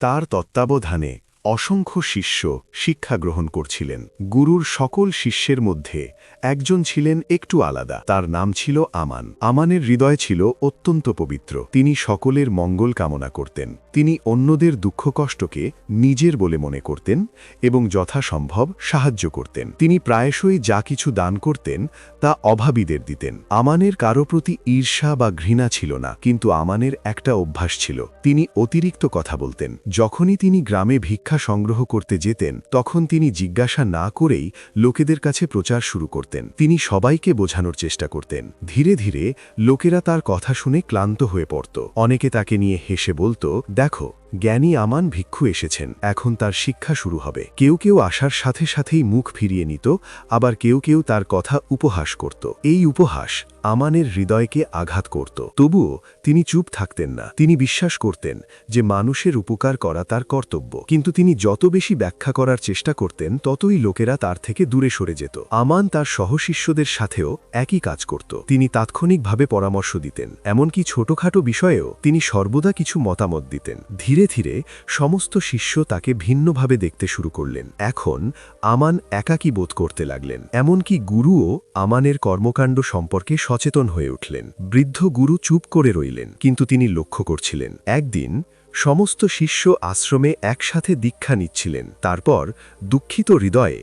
তার তত্ত্বাবধানে অসংখ্য শিষ্য শিক্ষা গ্রহণ করছিলেন। গুরুর সকল শিষ্যের মধ্যে একজন ছিলেন একটু আলাদা। তার নাম ছিল আমান। আমানের হৃদয় ছিল অত্যন্ত পবিত্র। তিনি সকলের মঙ্গল কামনা করতেন। তিনি অন্যদের দুঃখ কষ্টকে নিজের বলে মনে করতেন এবং যথাসম্ভব সাহায্য করতেন। তিনি প্রায়শই যা কিছু দান করতেন তা অভাবীদের দিতেন। আমানের কারো প্রতি ঈর্ষা বা ঘৃণা ছিল না, কিন্তু আমানের একটা অভ্যাস ছিল। তিনি অতিরিক্ত কথা বলতেন। যখনই তিনি গ্রামে ভিক্ষা সংগ্রহ করতে যেতেন, তখন তিনি জিজ্ঞাসা না করেই লোকেদের কাছে প্রচার শুরু করতেন। তিনি সবাইকে বোঝানোর চেষ্টা করতেন। ধীরে ধীরে লোকেরা তার কথা শুনে ক্লান্ত হয়ে পড়ত। অনেকে তাকে নিয়ে হেসে বলতো, দেখো, জ্ঞানী আমান ভিক্ষু এসেছেন, এখন তার শিক্ষা শুরু হবে। কেউ কেউ আসার সাথে সাথেই মুখ ফিরিয়ে নিত, আবার কেউ কেউ তার কথা উপহাস করত। এই উপহাস আমানের হৃদয়কে আঘাত করত। তবুও তিনি চুপ থাকতেন না। তিনি বিশ্বাস করতেন যে মানুষের উপকার করা তার কর্তব্য। কিন্তু তিনি যত বেশি ব্যাখ্যা করার চেষ্টা করতেন, ততই লোকেরা তার থেকে দূরে সরে যেত। আমান তার সহশিষ্যদের সাথেও একই কাজ করত। তিনি তাৎক্ষণিকভাবে পরামর্শ দিতেন। এমনকি ছোটখাটো বিষয়েও তিনি সর্বদা কিছু মতামত দিতেন। ধীরে ধীরে সমস্ত শিষ্য তাকে ভিন্নভাবে দেখতে শুরু করলেন। এখন আমান একাকী বোধ করতে লাগলেন। এমনকি গুরুও আমানের কর্মকাণ্ড সম্পর্কে সচেতন হয়ে উঠলেন। বৃদ্ধ গুরু চুপ করে রইলেন, কিন্তু তিনি লক্ষ্য করছিলেন। একদিন সমস্ত শিষ্য আশ্রমে একসাথে দীক্ষা নিচ্ছিলেন। তারপর দুঃখিত হৃদয়ে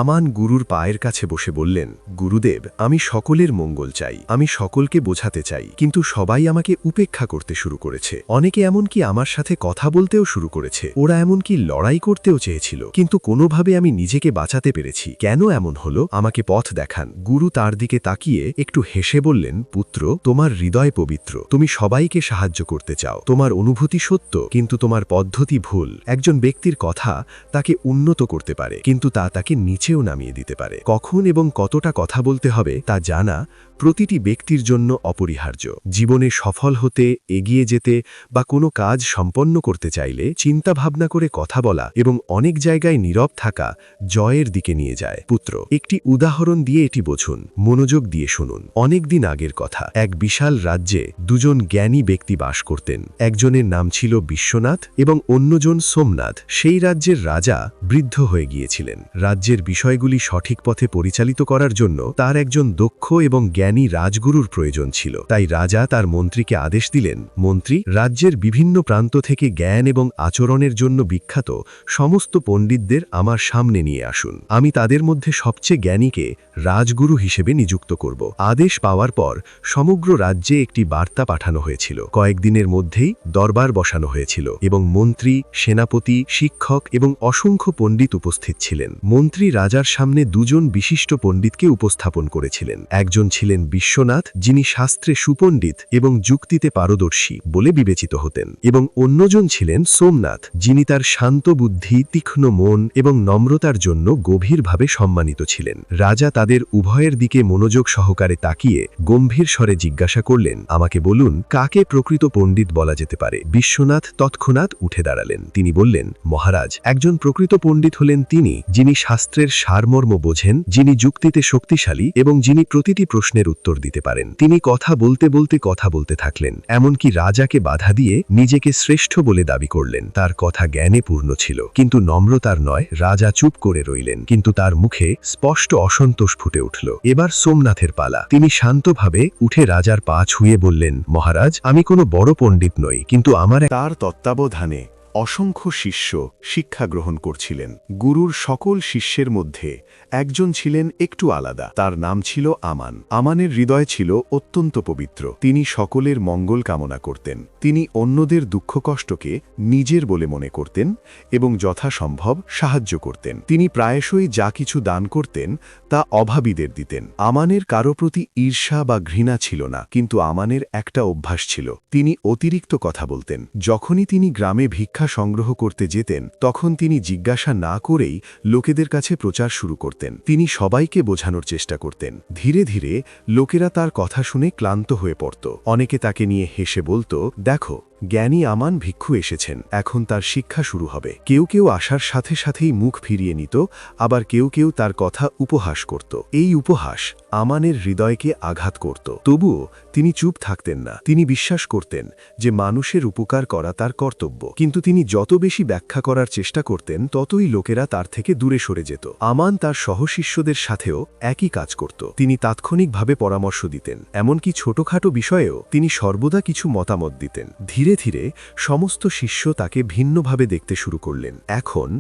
আমান গুরুর পায়ের কাছে বসে বললেন, গুরুদেব, আমি সকলের মঙ্গল চাই, আমি সকলকে বোঝাতে চাই, কিন্তু সবাই আমাকে উপেক্ষা করতে শুরু করেছে। অনেকে এমনকি আমার সাথে কথা বলতেও শুরু করেছে। ওরা এমনকি লড়াই করতেও চেয়েছিল, কিন্তু কোনোভাবে আমি নিজেকে বাঁচাতে পেরেছি। কেন এমন হলো? আমাকে পথ দেখান। গুরু তার দিকে তাকিয়ে একটু হেসে বললেন, পুত্র, তোমার হৃদয় পবিত্র। তুমি সবাইকে সাহায্য করতে চাও। তোমার অনুভূতি সত্য, কিন্তু তোমার পদ্ধতি ভুল। একজন ব্যক্তির কথা তাকে উন্নত করতে পারে, কিন্তু তা তাকে নিচেও নামিয়ে দিতে পারে। কখন এবং কতটা কথা বলতে হবে তা জানা প্রতিটি ব্যক্তির জন্য অপরিহার্য। জীবনে সফল হতে, এগিয়ে যেতে বা কোনো কাজ সম্পন্ন করতে চাইলে চিন্তাভাবনা করে কথা বলা এবং অনেক জায়গায় নীরব থাকা জয়ের দিকে নিয়ে যায়। পুত্র, একটি উদাহরণ দিয়ে এটি বুঝুন, মনোযোগ দিয়ে শুনুন। অনেক দিন আগের কথা। এক বিশাল রাজ্যে দুজন জ্ঞানী ব্যক্তি বাস করতেন। একজনের নাম ছিল বিশ্বনাথ এবং অন্যজন সোমনাথ। সেই রাজ্যের রাজা বৃদ্ধ হয়ে গিয়েছিলেন। রাজ্যের বিষয়গুলি সঠিক পথে পরিচালিত করার জন্য তার একজন দক্ষ এবং জ্ঞানী রাজগুরুর প্রয়োজন ছিল। তাই রাজা তার মন্ত্রীকে আদেশ দিলেন, মন্ত্রী, রাজ্যের বিভিন্ন প্রান্ত থেকে জ্ঞান এবং আচরণের জন্য বিখ্যাত সমস্ত পণ্ডিতদের আমার সামনে নিয়ে আসুন। আমি তাদের মধ্যে সবচেয়ে জ্ঞানীকে রাজগুরু হিসেবে নিযুক্ত করব। আদেশ পাওয়ার পর সমগ্র রাজ্যে একটি বার্তা পাঠানো হয়েছিল। কয়েকদিনের মধ্যেই দরবার বসানো হয়েছিল এবং মন্ত্রী, সেনাপতি, শিক্ষক এবং অসংখ্য পণ্ডিত উপস্থিত ছিলেন। মন্ত্রী রাজার সামনে দুজন বিশিষ্ট পণ্ডিতকে উপস্থাপন করেছিলেন। একজন ছিলেন বিশ্বনাথ, যিনি শাস্ত্রে সুপণ্ডিত এবং যুক্তিতে পারদর্শী বলে বিবেচিত হতেন, এবং অন্যজন ছিলেন সোমনাথ, যিনি তার শান্ত বুদ্ধি, তীক্ষ্ণ মন এবং নম্রতার জন্য গভীরভাবে সম্মানিত ছিলেন। রাজা তাদের উভয়ের দিকে মনোযোগ সহকারে তাকিয়ে গম্ভীর স্বরে জিজ্ঞাসা করলেন, আমাকে বলুন, কাকে প্রকৃত পণ্ডিত বলা যেতে পারে? বিশ্বনাথ তৎক্ষণাৎ উঠে দাঁড়ালেন। তিনি বললেন, মহারাজ, একজন প্রকৃত পণ্ডিত হলেন তিনি, যিনি শাস্ত্রের সারমর্ম বোঝেন, যিনি যুক্তিতে শক্তিশালী এবং যিনি প্রতিটি প্রশ্নের উত্তর দিতে পারেন। তিনি কথা বলতে বলতে কথা বলতে থাকলেন, এমনকি রাজাকে বাধা দিয়ে নিজেকে শ্রেষ্ঠ বলে দাবি করলেন। তার কথা জ্ঞানে পূর্ণ ছিল, কিন্তু নম্রতার নয়। রাজা চুপ করে রইলেন, কিন্তু তার মুখে স্পষ্ট অসন্তোষ ফুটে উঠল। এবার সোমনাথের পালা। তিনি শান্তভাবে উঠে রাজার পা ছুঁয়ে বললেন, মহারাজ, আমি কোনো বড় পণ্ডিত নই, কিন্তু আমার তার তত্ত্বাবধানে অসংখ্য শিষ্য শিক্ষা গ্রহণ করছিলেন। গুরুর সকল শিষ্যের মধ্যে একজন ছিলেন একটু আলাদা। তার নাম ছিল আমান। আমানের হৃদয় ছিল অত্যন্ত পবিত্র। তিনি সকলের মঙ্গল কামনা করতেন। তিনি অন্যদের দুঃখ কষ্টকে নিজের বলে মনে করতেন এবং যথাসম্ভব সাহায্য করতেন। তিনি প্রায়শই যা কিছু দান করতেন তা অভাবীদের দিতেন। আমানের কারো প্রতি ঈর্ষা বা ঘৃণা ছিল না, কিন্তু আমানের একটা অভ্যাস ছিল। তিনি অতিরিক্ত কথা বলতেন। যখনই তিনি গ্রামে ভিক্ষা সংগ্রহ করতে যেতেন, তখন তিনি জিজ্ঞাসা না করেই লোকেদের কাছে প্রচার শুরু করতেন। তিনি সবাইকে বোঝানোর চেষ্টা করতেন। ধীরে ধীরে লোকেরা তার কথা শুনে ক্লান্ত হয়ে পড়ত। অনেকে তাকে নিয়ে হেসে বলতো, দেখো, জ্ঞানী আমান ভিক্ষু এসেছেন, এখন তার শিক্ষা শুরু হবে। কেউ কেউ আসার সাথে সাথেই মুখ ফিরিয়ে নিত, আবার কেউ কেউ তার কথা উপহাস করত। এই উপহাস আমানের হৃদয়কে আঘাত করত। তবুও তিনি চুপ থাকতেন না। তিনি বিশ্বাস করতেন যে মানুষের উপকার করা তার কর্তব্য। কিন্তু তিনি যত বেশি ব্যাখ্যা করার চেষ্টা করতেন, ততই লোকেরা তার থেকে দূরে সরে যেত। আমান তার সহশিষ্যদের সাথেও একই কাজ করত। তিনি তাৎক্ষণিকভাবে পরামর্শ দিতেন, এমনকি ছোটখাটো বিষয়েও তিনি সর্বদা কিছু মতামত দিতেন। ধীরে ধীরে সমস্ত শিষ্য তাকে ভিন্নভাবে দেখতে শুরু করলেন। এখন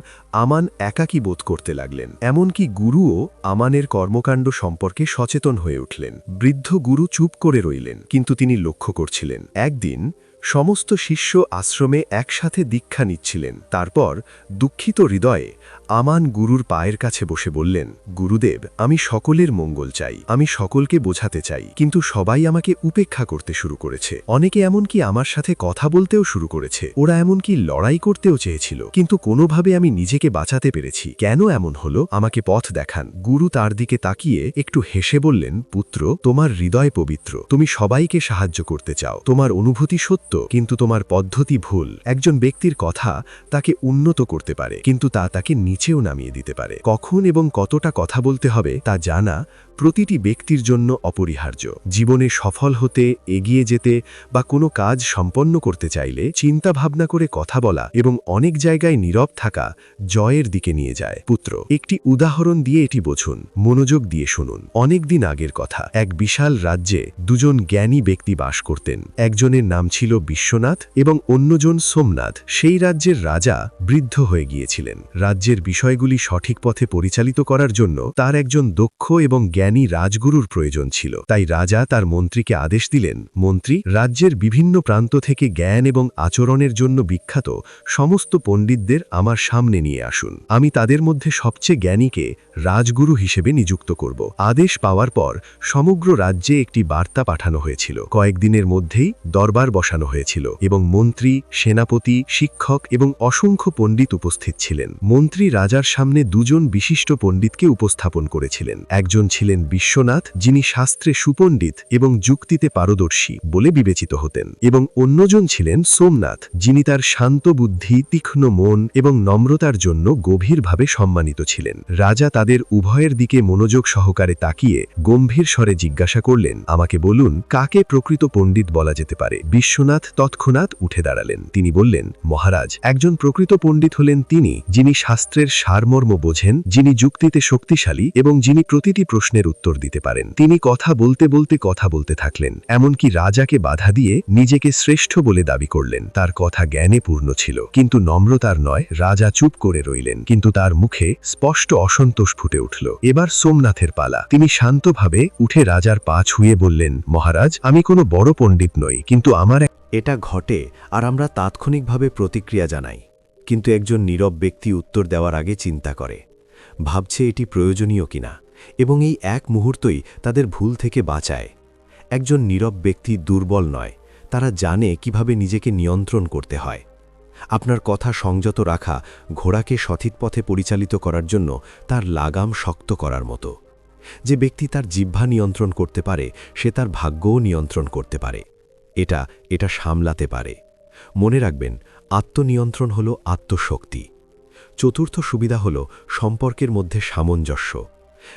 আমান একাকী বোধ করতে লাগলেন। এমনকি গুরুও আমানের কর্মকাণ্ড সম্পর্কে সচেতন হয়ে উঠলেন। বৃদ্ধ গুরু চুপ করে রইলেন, কিন্তু তিনি লক্ষ্য করছিলেন। একদিন সমস্ত শিষ্য আশ্রমে একসাথে দীক্ষা নিচ্ছিলেন। তারপর দুঃখিত হৃদয়ে আমান গুরুর পায়ের কাছে বসে বললেন, গুরুদেব, আমি সকলের মঙ্গল চাই, আমি সকলকে বোঝাতে চাই, কিন্তু সবাই আমাকে উপেক্ষা করতে শুরু করেছে। অনেকে এমনকি আমার সাথে কথা বলতেও শুরু করেছে। ওরা এমনকি লড়াই করতেও চেয়েছিল, কিন্তু কোনোভাবে আমি নিজেকে বাঁচাতে পেরেছি। কেন এমন হলো? আমাকে পথ দেখান। গুরু তার দিকে তাকিয়ে একটু হেসে বললেন, পুত্র, তোমার হৃদয় পবিত্র, তুমি সবাইকে সাহায্য করতে চাও, তোমার অনুভূতি সত্য, কিন্তু তোমার পদ্ধতি ভুল। একজন ব্যক্তির কথা তাকে উন্নত করতে পারে, কিন্তু তা তাকে নিচেও নামিয়ে দিতে পারে। কখন এবং কতটা কথা বলতে হবে তা জানা প্রতিটি ব্যক্তির জন্য অপরিহার্য। জীবনে সফল হতে, এগিয়ে যেতে বা কোনো কাজ সম্পন্ন করতে চাইলে চিন্তা ভাবনা করে কথা বলা এবং অনেক জায়গায় নীরব থাকা জয়ের দিকে নিয়ে যায়। পুত্র, একটি উদাহরণ দিয়ে এটি বুঝুন, মনোযোগ দিয়ে শুনুন। অনেক দিন আগের কথা। এক বিশাল রাজ্যে দুজন জ্ঞানী ব্যক্তি বাস করতেন। একজনের নাম ছিল বিশ্বনাথ এবং অন্যজন সোমনাথ। সেই রাজ্যের রাজা বৃদ্ধ হয়ে গিয়েছিলেন। রাজ্যের বিষয়গুলি সঠিক পথে পরিচালিত করার জন্য তার একজন দক্ষ এবং জ্ঞানী রাজগুরুর প্রয়োজন ছিল। তাই রাজা তার মন্ত্রীকে আদেশ দিলেন, মন্ত্রী, রাজ্যের বিভিন্ন প্রান্ত থেকে জ্ঞান এবং আচরণের জন্য বিখ্যাত সমস্ত পণ্ডিতদের আমার সামনে নিয়ে আসুন। আমি তাদের মধ্যে সবচেয়ে জ্ঞানীকে রাজগুরু হিসেবে নিযুক্ত করব। আদেশ পাওয়ার পর সমগ্র রাজ্যে একটি বার্তা পাঠানো হয়েছিল। কয়েকদিনের মধ্যেই দরবার বসানো হয়েছিল এবং মন্ত্রী, সেনাপতি, শিক্ষক এবং অসংখ্য পণ্ডিত উপস্থিত ছিলেন। মন্ত্রী রাজার সামনে দুজন বিশিষ্ট পণ্ডিতকে উপস্থাপন করেছিলেন। একজন ছিলেন বিশ্বনাথ, যিনি শাস্ত্রে সুপণ্ডিত এবং যুক্তিতে পারদর্শী বলে বিবেচিত হতেন, এবং অন্যজন ছিলেন সোমনাথ, যিনি তার শান্ত বুদ্ধি, তীক্ষ্ণ মন এবং নম্রতার জন্য গভীরভাবে সম্মানিত ছিলেন। রাজা তাদের উভয়ের দিকে মনোযোগ সহকারে তাকিয়ে গম্ভীর স্বরে জিজ্ঞাসা করলেন, আমাকে বলুন, কাকে প্রকৃত পণ্ডিত বলা যেতে পারে? বিশ্বনাথ তৎক্ষণাৎ উঠে দাঁড়ালেন। তিনি বললেন, মহারাজ, একজন প্রকৃত পণ্ডিত হলেন তিনি, যিনি শাস্ত্রের সারমর্ম বোঝেন, যিনি যুক্তিতে শক্তিশালী এবং যিনি প্রতিটি প্রশ্নের উত্তর দিতে পারেন। তিনি কথা বলতে বলতে কথা বলতে থাকলেন, এমনকি রাজাকে বাধা দিয়ে নিজেকে শ্রেষ্ঠ বলে দাবি করলেন। তার কথা জ্ঞানে পূর্ণ ছিল, কিন্তু নম্রতার নয়। রাজা চুপ করে রইলেন, কিন্তু তার মুখে স্পষ্ট অসন্তোষ ফুটে উঠল। এবার সোমনাথের পালা। তিনি শান্তভাবে উঠে রাজার পা ছুঁয়ে বললেন, মহারাজ, আমি কোনো বড় পণ্ডিত নই, কিন্তু আমার এটা ঘটে আর আমরা তাৎক্ষণিকভাবে প্রতিক্রিয়া জানাই। কিন্তু একজন নীরব ব্যক্তি উত্তর দেওয়ার আগে চিন্তা করে, ভাবছে এটি প্রয়োজনীয় কিনা, এবং এই এক মুহূর্তই তাদের ভুল থেকে বাঁচায়। একজন নীরব ব্যক্তি দুর্বল নয়, তারা জানে কিভাবে নিজেকে নিয়ন্ত্রণ করতে হয়। আপনার কথা সংযত রাখা ঘোড়াকে সঠিক পথে পরিচালিত করার জন্য তার লাগাম শক্ত করার মতো। যে ব্যক্তি তার জিহ্বা নিয়ন্ত্রণ করতে পারে, সে তার ভাগ্যও নিয়ন্ত্রণ করতে পারে। এটা সামলাতে পারে। মনে রাখবেন, আত্মনিয়ন্ত্রণ হল আত্মশক্তি। চতুর্থ সুবিধা হল সম্পর্কের মধ্যে সামঞ্জস্য।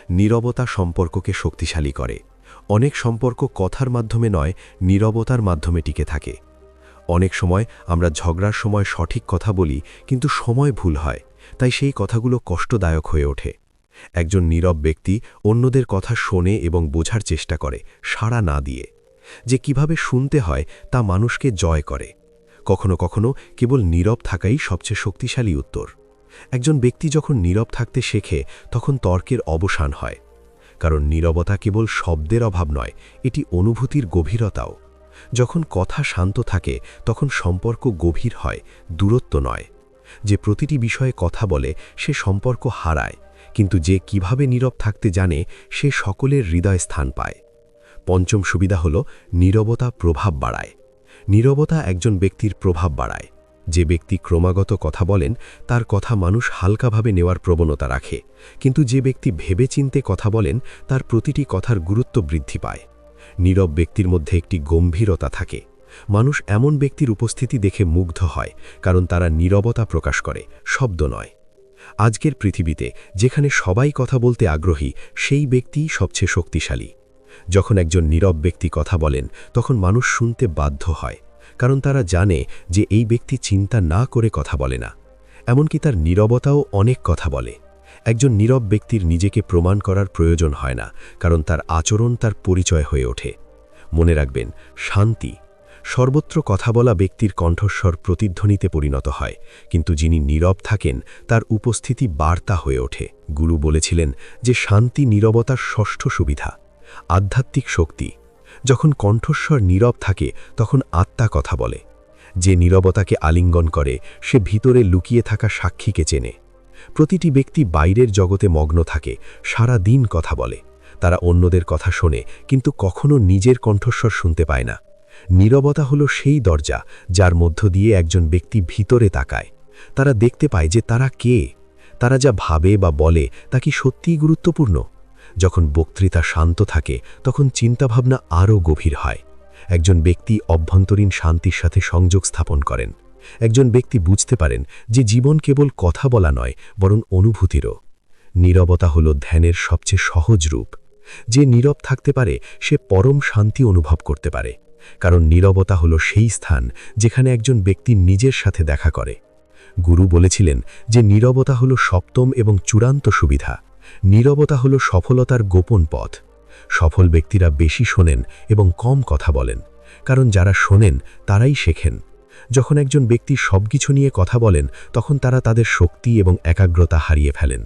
নীরবতা সম্পর্ককে শক্তিশালী করে। অনেক সম্পর্ক কথার মাধ্যমে নয়, নীরবতার মাধ্যমে টিকে থাকে। অনেক সময় আমরা ঝগড়ার সময় সঠিক কথা বলি, কিন্তু সময় ভুল হয়, তাই সেই কথাগুলো কষ্টদায়ক হয়ে ওঠে। একজন নীরব ব্যক্তি অন্যদের কথা শোনে এবং বোঝার চেষ্টা করে, সাড়া না দিয়ে। যে কিভাবে শুনতে হয় তা মানুষকে জয় করে। কখনো কখনো কেবল নীরব থাকাই সবচেয়ে শক্তিশালী উত্তর। একজন ব্যক্তি যখন নীরব থাকতে শেখে, তখন তর্কের অবসান হয়। কারণ নীরবতা কেবল শব্দের অভাব নয়, এটি অনুভূতির গভীরতাও। যখন কথা শান্ত থাকে, তখন সম্পর্ক গভীর হয়, দূরত্ব নয়। যে প্রতিটি বিষয়ে কথা বলে, সে সম্পর্ক হারায়, কিন্তু যে কিভাবে নীরব থাকতে জানে, সে সকলের হৃদয় স্থান পায়। পঞ্চম সুবিধা হল নীরবতা প্রভাব বাড়ায়। নীরবতা একজন ব্যক্তির প্রভাব বাড়ায়। যে ব্যক্তি ক্রমাগত কথা বলেন, তার কথা মানুষ হালকাভাবে নেওয়ার প্রবণতা রাখে, কিন্তু যে ব্যক্তি ভেবেচিন্তে কথা বলেন, তার প্রতিটি কথার গুরুত্ব বৃদ্ধি পায়। নীরব ব্যক্তির মধ্যে একটি গম্ভীরতা থাকে। মানুষ এমন ব্যক্তির উপস্থিতি দেখে মুগ্ধ হয়, কারণ তারা নীরবতা প্রকাশ করে, শব্দ নয়। আজকের পৃথিবীতে যেখানে সবাই কথা বলতে আগ্রহী, সেই ব্যক্তিই সবচেয়ে শক্তিশালী। যখন একজন নীরব ব্যক্তি কথা বলেন, তখন মানুষ শুনতে বাধ্য হয়, কারণ তারা জানে যে এই ব্যক্তি চিন্তা না করে কথা বলে না। এমনকি তার নীরবতাও অনেক কথা বলে। একজন নীরব ব্যক্তির নিজেকে প্রমাণ করার প্রয়োজন হয় না, কারণ তার আচরণ তার পরিচয় হয়ে ওঠে। মনে রাখবেন, শান্তি সর্বত্র কথা বলা ব্যক্তির কণ্ঠস্বর প্রতিধ্বনিতে পরিণত হয়, কিন্তু যিনি নীরব থাকেন তার উপস্থিতি বার্তা হয়ে ওঠে। গুরু বলেছিলেন যে শান্তি নীরবতার ষষ্ঠ সুবিধা। আধ্যাত্মিক শক্তি যখন কণ্ঠস্বর নীরব থাকে, তখন আত্মা কথা বলে। যে নীরবতাকে আলিঙ্গন করে, সে ভিতরে লুকিয়ে থাকা সাক্ষীকে চেনে। প্রতিটি ব্যক্তি বাইরের জগতে মগ্ন থাকে, সারা দিন কথা বলে। তারা অন্যদের কথা শোনে, কিন্তু কখনো নিজের কণ্ঠস্বর শুনতে পায় না। নীরবতা হলো সেই দরজা যার মধ্য দিয়ে একজন ব্যক্তি ভিতরে তাকায়। তারা দেখতে পায় যে তারা কে, তারা যা ভাবে বা বলে তা কি সত্যিই গুরুত্বপূর্ণ। যখন বক্তৃতা শান্ত থাকে, তখন চিন্তাভাবনা আরও গভীর হয়। একজন ব্যক্তি অভ্যন্তরীণ শান্তির সাথে সংযোগ স্থাপন করেন। একজন ব্যক্তি বুঝতে পারেন যে জীবন কেবল কথা বলা নয়, বরং অনুভূতিরও। নীরবতা হলো ধ্যানের সবচেয়ে সহজ রূপ। যে নীরব থাকতে পারে, সে পরম শান্তি অনুভব করতে পারে, কারণ নীরবতা হলো সেই স্থান যেখানে একজন ব্যক্তি নিজের সাথে দেখা করে। গুরু বলেছিলেন যে নীরবতা হলো সপ্তম এবং চূড়ান্ত সুবিধা। নীরবতা হলো সফলতার গোপন পথ। সফল ব্যক্তিরা বেশি শোনেন এবং কম কথা বলেন, কারণ যারা শোনেন তারাই শেখেন। যখন একজন ব্যক্তি সবকিছু নিয়ে কথা বলেন, তখন তারা তাদের শক্তি এবং একাগ্রতা হারিয়ে ফেলেন।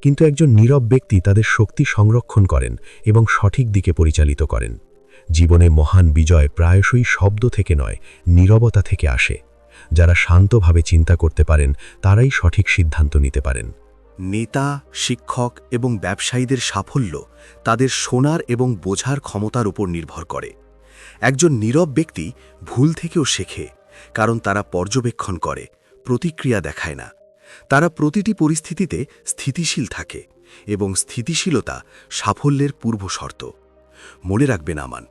কিন্তু একজন নীরব ব্যক্তি তাদের শক্তি সংরক্ষণ করেন এবং সঠিক দিকে পরিচালিত করেন। জীবনে মহান বিজয় প্রায়শই শব্দ থেকে নয়, নীরবতা থেকে আসে। যারা শান্তভাবে চিন্তা করতে পারেন, তারাই সঠিক সিদ্ধান্ত নিতে পারেন। নেতা, শিক্ষক এবং ব্যবসায়ীদের সাফল্য তাদের শোনার এবং বোঝার ক্ষমতার উপর নির্ভর করে। একজন নীরব ব্যক্তি ভুল থেকেও শেখে, কারণ তারা পর্যবেক্ষণ করে, প্রতিক্রিয়া দেখায় না। তারা প্রতিটি পরিস্থিতিতে স্থিতিশীল থাকে, এবং স্থিতিশীলতা সাফল্যের পূর্বশর্ত। মনে রাখবেন আমান,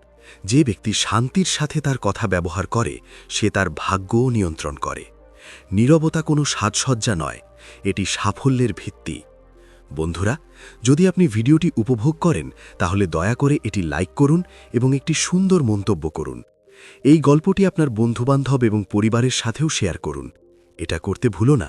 যে ব্যক্তি শান্তির সাথে তার কথা ব্যবহার করে, সে তার ভাগ্যও নিয়ন্ত্রণ করে। নীরবতা কোনো সাজসজ্জা নয়, এটি সাফল্যের ভিত্তি। বন্ধুরা, যদি আপনি ভিডিওটি উপভোগ করেন, তাহলে দয়া করে এটি লাইক করুন এবং একটি সুন্দর মন্তব্য করুন। এই গল্পটি আপনার বন্ধুবান্ধব এবং পরিবারের সাথেও শেয়ার করুন। এটা করতে ভুলো না।